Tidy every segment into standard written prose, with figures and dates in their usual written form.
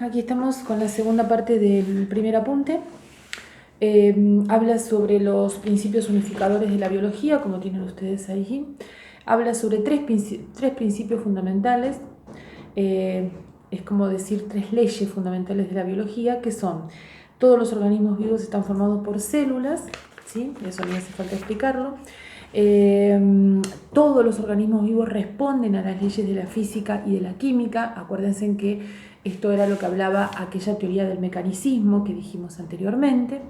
Aquí estamos con la segunda parte del primer apunte. Habla sobre los principios unificadores de la biología, como tienen ustedes ahí. Habla sobre tres principios fundamentales. Es como decir tres leyes fundamentales de la biología, que son: todos los organismos vivos están formados por células, ¿sí? Eso no hace falta explicarlo. Todos los organismos vivos responden a las leyes de la física y de la química. Acuérdense que esto era lo que hablaba aquella teoría del mecanicismo que dijimos anteriormente.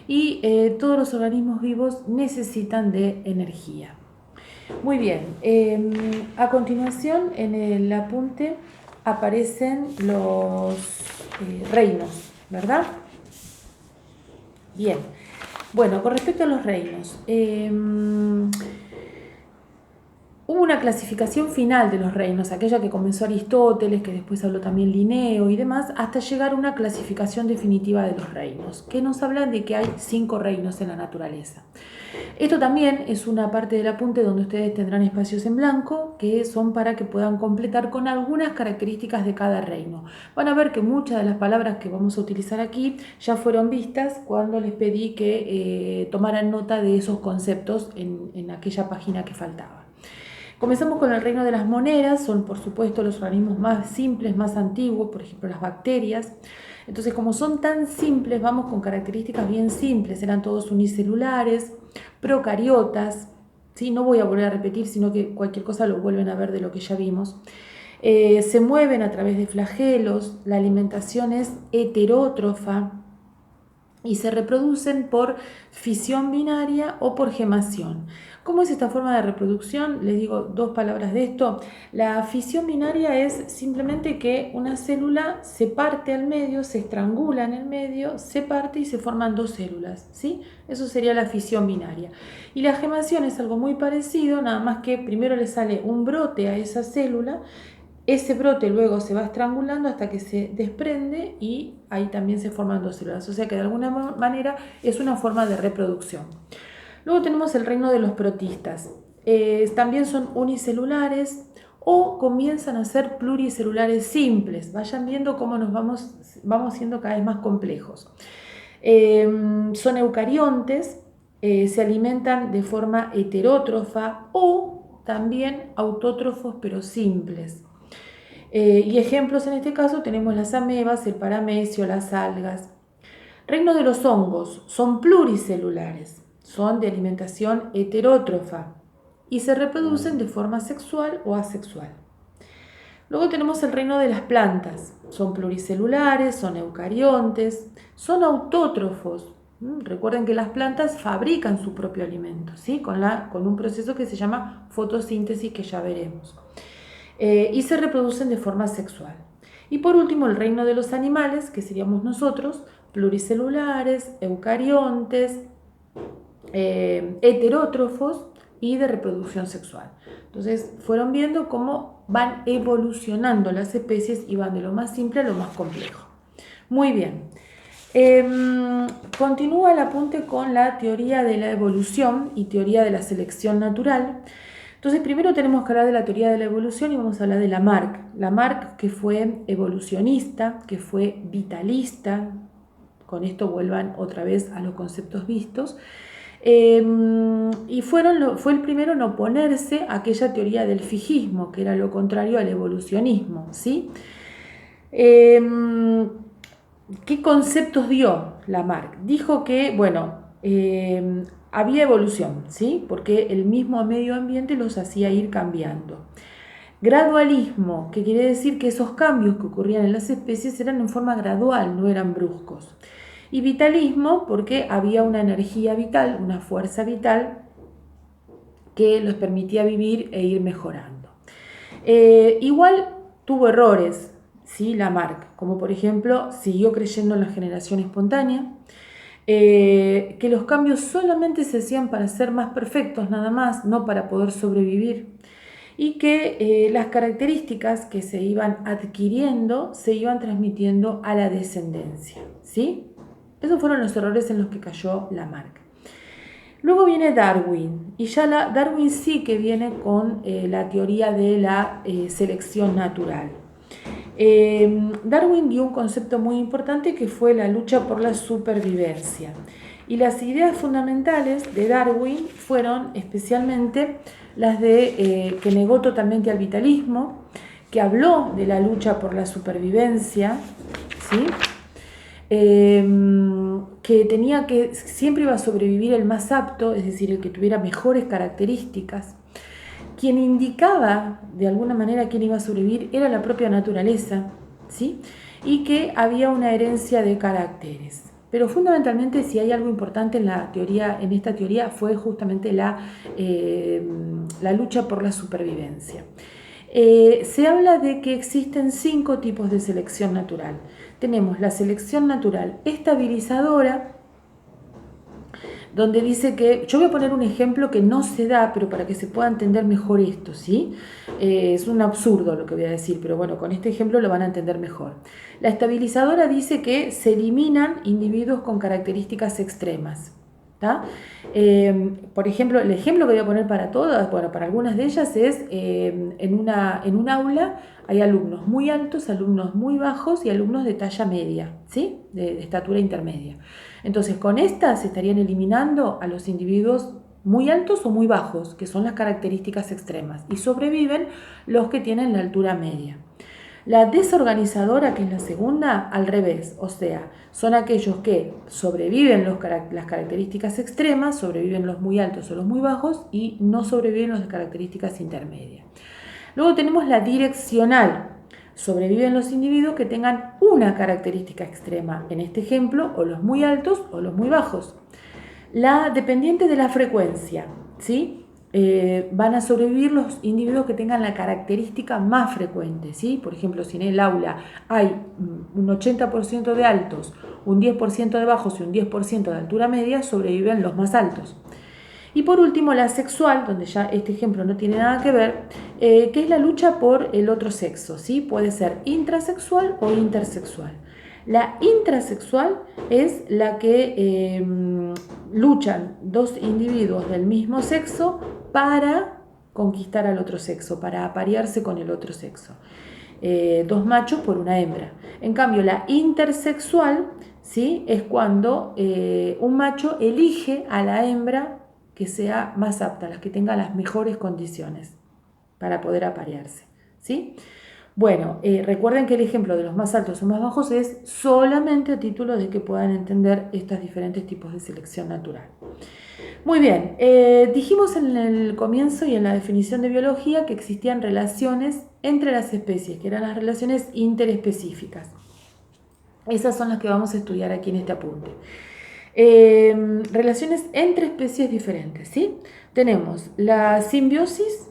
Y todos los organismos vivos necesitan de energía. Muy bien, a continuación en el apunte aparecen los reinos, ¿verdad? Bien, bueno, con respecto a los reinos, hubo una clasificación final de los reinos, aquella que comenzó Aristóteles, que después habló también Linneo y demás, hasta llegar a una clasificación definitiva de los reinos, que nos hablan de que hay 5 reinos en la naturaleza. Esto también es una parte del apunte donde ustedes tendrán espacios en blanco, que son para que puedan completar con algunas características de cada reino. Van a ver que muchas de las palabras que vamos a utilizar aquí ya fueron vistas cuando les pedí que tomaran nota de esos conceptos en aquella página que faltaba. Comenzamos con el reino de las monedas. Son por supuesto los organismos más simples, más antiguos, por ejemplo las bacterias. Entonces, como son tan simples, vamos con características bien simples. Eran todos unicelulares, procariotas, ¿sí? No voy a volver a repetir, sino que cualquier cosa lo vuelven a ver de lo que ya vimos. Se mueven a través de flagelos, la alimentación es heterótrofa y se reproducen por fisión binaria o por gemación. ¿Cómo es esta forma de reproducción? Les digo dos palabras de esto. La fisión binaria es simplemente que una célula se parte al medio, se estrangula en el medio, se parte y se forman dos células, ¿sí? Eso sería la fisión binaria. Y la gemación es algo muy parecido, nada más que primero le sale un brote a esa célula. Ese brote luego se va estrangulando hasta que se desprende y ahí también se forman dos células. O sea que de alguna manera es una forma de reproducción. Luego tenemos el reino de los protistas. También son unicelulares o comienzan a ser pluricelulares simples. Vayan viendo cómo nos vamos siendo cada vez más complejos. Son eucariontes, se alimentan de forma heterótrofa o también autótrofos pero simples. Y ejemplos en este caso tenemos las amebas, el paramecio, las algas. Reino de los hongos, son pluricelulares, son de alimentación heterótrofa y se reproducen de forma sexual o asexual. Luego tenemos el reino de las plantas, son pluricelulares, son eucariontes, son autótrofos. Recuerden que las plantas fabrican su propio alimento, ¿sí? con un proceso que se llama fotosíntesis, que ya veremos. Y se reproducen de forma sexual. Y por último, el reino de los animales, que seríamos nosotros, pluricelulares, eucariontes, heterótrofos y de reproducción sexual. Entonces fueron viendo cómo van evolucionando las especies y van de lo más simple a lo más complejo. Muy bien. Continúa el apunte con la teoría de la evolución y teoría de la selección natural. Entonces primero tenemos que hablar de la teoría de la evolución y vamos a hablar de Lamarck. Lamarck, que fue evolucionista, que fue vitalista. Con esto vuelvan otra vez a los conceptos vistos. Y fue el primero en oponerse a aquella teoría del fijismo, que era lo contrario al evolucionismo, ¿sí? ¿Qué conceptos dio Lamarck? Dijo que, bueno, había evolución, ¿sí? Porque el mismo medio ambiente los hacía ir cambiando. Gradualismo, que quiere decir que esos cambios que ocurrían en las especies eran en forma gradual, no eran bruscos. Y vitalismo, porque había una energía vital, una fuerza vital que los permitía vivir e ir mejorando. Igual tuvo errores, ¿sí? Lamarck, como por ejemplo siguió creyendo en la generación espontánea, que los cambios solamente se hacían para ser más perfectos nada más, no para poder sobrevivir, y que las características que se iban adquiriendo se iban transmitiendo a la descendencia, ¿sí? Esos fueron los errores en los que cayó Lamarck. Luego viene Darwin, y ya Darwin sí que viene con la teoría de la selección natural. Darwin dio un concepto muy importante que fue la lucha por la supervivencia. Y las ideas fundamentales de Darwin fueron especialmente las de que negó totalmente al vitalismo, que habló de la lucha por la supervivencia, ¿sí? Que siempre iba a sobrevivir el más apto, es decir, el que tuviera mejores características. Quien indicaba de alguna manera quién iba a sobrevivir era la propia naturaleza, ¿sí? Y que había una herencia de caracteres. Pero fundamentalmente, si hay algo importante en la teoría, en esta teoría, fue justamente la lucha por la supervivencia. Se habla de que existen 5 tipos de selección natural. Tenemos la selección natural estabilizadora, donde dice que, yo voy a poner un ejemplo que no se da, pero para que se pueda entender mejor esto, ¿sí? Es un absurdo lo que voy a decir, pero bueno, con este ejemplo lo van a entender mejor. La estabilizadora dice que se eliminan individuos con características extremas. Por ejemplo, el ejemplo que voy a poner para todas, bueno, para algunas de ellas es en un aula hay alumnos muy altos, alumnos muy bajos y alumnos de talla media, ¿sí? De estatura intermedia. Entonces, con estas se estarían eliminando a los individuos muy altos o muy bajos, que son las características extremas, y sobreviven los que tienen la altura media. La desorganizadora, que es la segunda, al revés, o sea, son aquellos que sobreviven las características extremas, sobreviven los muy altos o los muy bajos y no sobreviven las características intermedias. Luego tenemos la direccional, sobreviven los individuos que tengan una característica extrema, en este ejemplo, o los muy altos o los muy bajos. La dependiente de la frecuencia, ¿sí? Van a sobrevivir los individuos que tengan la característica más frecuente, ¿sí? Por ejemplo, si en el aula hay un 80% de altos, un 10% de bajos y un 10% de altura media, sobreviven los más altos. Y por último, la sexual, donde ya este ejemplo no tiene nada que ver, que es la lucha por el otro sexo, ¿sí? Puede ser intrasexual o intersexual. La intrasexual es la que luchan dos individuos del mismo sexo para conquistar al otro sexo, para aparearse con el otro sexo. Dos machos por una hembra. En cambio, la intersexual, ¿sí? Es cuando un macho elige a la hembra que sea más apta, la que tenga las mejores condiciones para poder aparearse, ¿sí? Bueno, recuerden que el ejemplo de los más altos o más bajos es solamente a título de que puedan entender estos diferentes tipos de selección natural. Muy bien, dijimos en el comienzo y en la definición de biología que existían relaciones entre las especies, que eran las relaciones interespecíficas. Esas son las que vamos a estudiar aquí en este apunte. Relaciones entre especies diferentes, ¿sí? Tenemos la simbiosis.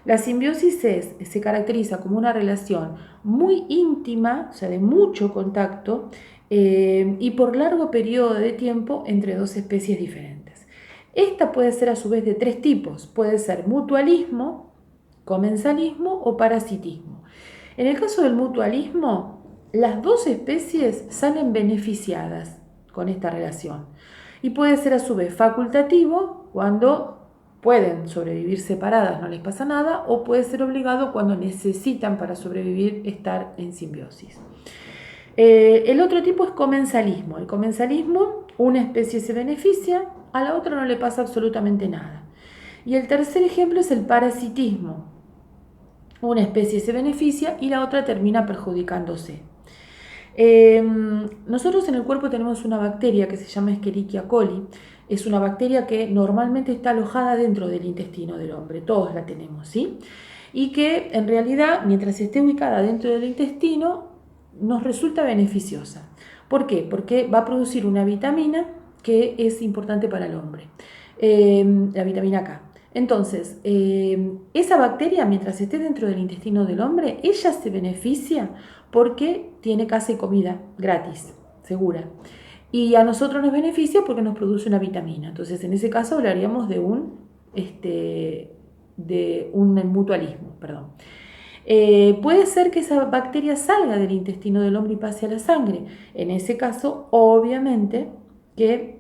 La simbiosis se caracteriza como una relación muy íntima, o sea, de mucho contacto, y por largo periodo de tiempo entre dos especies diferentes. Esta puede ser a su vez de 3 tipos. Puede ser mutualismo, comensalismo o parasitismo. En el caso del mutualismo, las dos especies salen beneficiadas con esta relación. Y puede ser a su vez facultativo, cuando pueden sobrevivir separadas, no les pasa nada, o puede ser obligado cuando necesitan para sobrevivir estar en simbiosis. El otro tipo es comensalismo. El comensalismo, una especie se beneficia, a la otra no le pasa absolutamente nada. Y el tercer ejemplo es el parasitismo. Una especie se beneficia y la otra termina perjudicándose. Nosotros en el cuerpo tenemos una bacteria que se llama Escherichia coli. Es una bacteria que normalmente está alojada dentro del intestino del hombre, todos la tenemos, ¿sí? Y que en realidad, mientras esté ubicada dentro del intestino, nos resulta beneficiosa. ¿Por qué? Porque va a producir una vitamina que es importante para el hombre, la vitamina K. Entonces, esa bacteria, mientras esté dentro del intestino del hombre, ella se beneficia porque tiene casa y comida gratis, segura. Y a nosotros nos beneficia porque nos produce una vitamina. Entonces, en ese caso hablaríamos de un mutualismo, perdón. Puede ser que esa bacteria salga del intestino del hombre y pase a la sangre. En ese caso, obviamente, que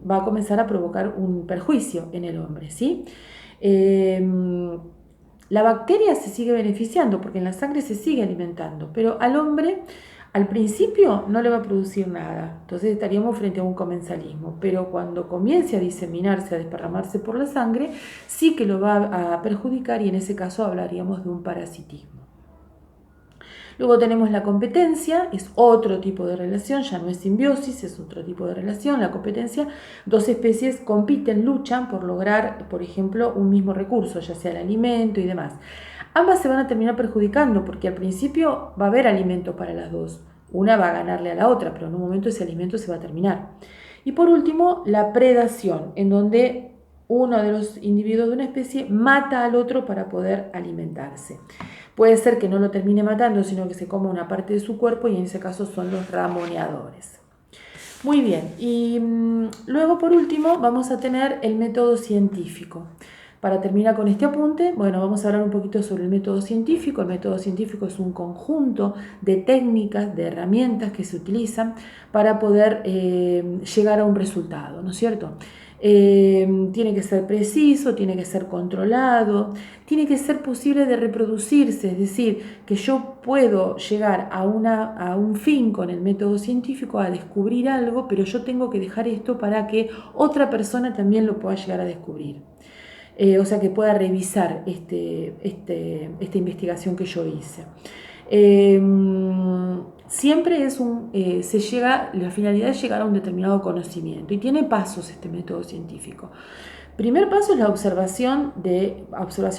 va a comenzar a provocar un perjuicio en el hombre, ¿sí? La bacteria se sigue beneficiando porque en la sangre se sigue alimentando, pero al hombre al principio no le va a producir nada, entonces estaríamos frente a un comensalismo, pero cuando comience a diseminarse, a desparramarse por la sangre, sí que lo va a perjudicar y en ese caso hablaríamos de un parasitismo. Luego tenemos la competencia, es otro tipo de relación, ya no es simbiosis, es otro tipo de relación. La competencia, dos especies compiten, luchan por lograr, por ejemplo, un mismo recurso, ya sea el alimento y demás. Ambas se van a terminar perjudicando porque al principio va a haber alimento para las dos. Una va a ganarle a la otra, pero en un momento ese alimento se va a terminar. Y por último, la predación, en donde uno de los individuos de una especie mata al otro para poder alimentarse. Puede ser que no lo termine matando, sino que se coma una parte de su cuerpo y en ese caso son los ramoneadores. Muy bien, y luego por último vamos a tener el método científico. Para terminar con este apunte, bueno, vamos a hablar un poquito sobre el método científico. El método científico es un conjunto de técnicas, de herramientas que se utilizan para poder llegar a un resultado, ¿no es cierto? Tiene que ser preciso, tiene que ser controlado, tiene que ser posible de reproducirse, es decir, que yo puedo llegar a un fin con el método científico, a descubrir algo, pero yo tengo que dejar esto para que otra persona también lo pueda llegar a descubrir. O sea, que pueda revisar esta investigación que yo hice. Siempre la finalidad es llegar a un determinado conocimiento y tiene pasos este método científico. Primer paso es la observación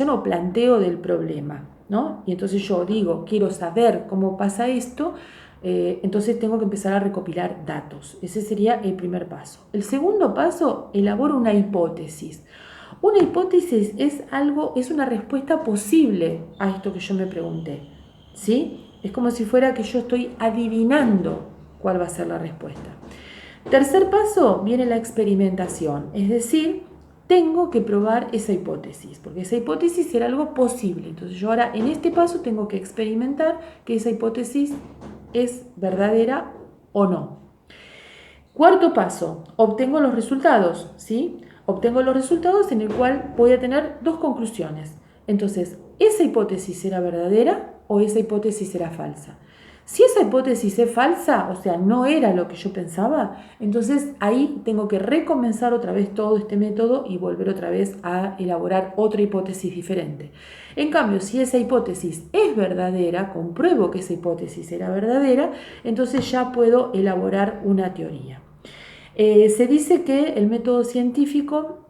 o planteo del problema, ¿no? Y entonces yo digo, quiero saber cómo pasa esto, entonces tengo que empezar a recopilar datos. Ese sería el primer paso. El segundo paso, elaboro una hipótesis. Una hipótesis es una respuesta posible a esto que yo me pregunté, ¿sí? Es como si fuera que yo estoy adivinando cuál va a ser la respuesta. Tercer paso, viene la experimentación, es decir, tengo que probar esa hipótesis, porque esa hipótesis era algo posible. Entonces yo ahora en este paso tengo que experimentar que esa hipótesis es verdadera o no. Cuarto paso, obtengo los resultados, ¿sí? Obtengo los resultados en el cual voy a tener dos conclusiones. Entonces, ¿esa hipótesis será verdadera o esa hipótesis será falsa? Si esa hipótesis es falsa, o sea, no era lo que yo pensaba, entonces ahí tengo que recomenzar otra vez todo este método y volver otra vez a elaborar otra hipótesis diferente. En cambio, si esa hipótesis es verdadera, compruebo que esa hipótesis era verdadera, entonces ya puedo elaborar una teoría. Se dice que el método científico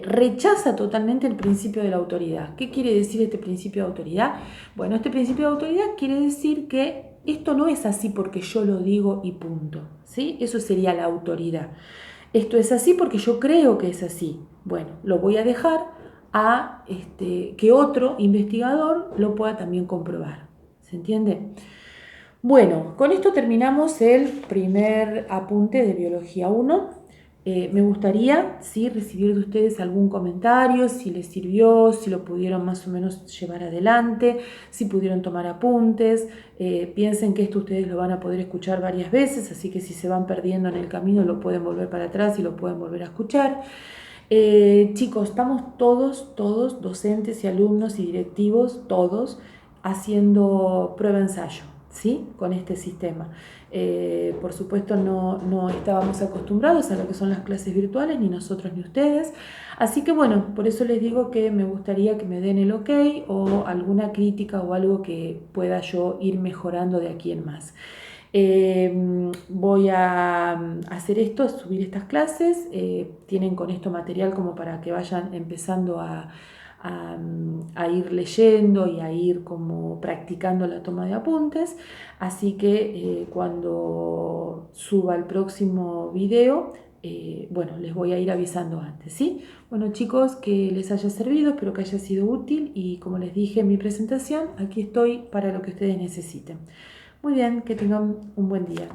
rechaza totalmente el principio de la autoridad. ¿Qué quiere decir este principio de autoridad? Bueno, este principio de autoridad quiere decir que esto no es así porque yo lo digo y punto, ¿sí? Eso sería la autoridad. Esto es así porque yo creo que es así. Bueno, lo voy a dejar a que otro investigador lo pueda también comprobar. ¿Se entiende? Bueno, con esto terminamos el primer apunte de Biología 1. Me gustaría recibir de ustedes algún comentario, si les sirvió, si lo pudieron más o menos llevar adelante, si pudieron tomar apuntes. Piensen que esto ustedes lo van a poder escuchar varias veces, así que si se van perdiendo en el camino lo pueden volver para atrás y lo pueden volver a escuchar. Chicos, estamos todos, docentes y alumnos y directivos, todos, haciendo prueba-ensayo, ¿sí? Con este sistema. Por supuesto no estábamos acostumbrados a lo que son las clases virtuales, ni nosotros ni ustedes. Así que bueno, por eso les digo que me gustaría que me den el ok o alguna crítica o algo que pueda yo ir mejorando de aquí en más. Voy a hacer esto, subir estas clases. Tienen con esto material como para que vayan empezando a ir leyendo y a ir como practicando la toma de apuntes. Así que cuando suba el próximo video, bueno, les voy a ir avisando antes, ¿sí? Bueno, chicos, que les haya servido, espero que haya sido útil y como les dije en mi presentación, aquí estoy para lo que ustedes necesiten. Muy bien, que tengan un buen día.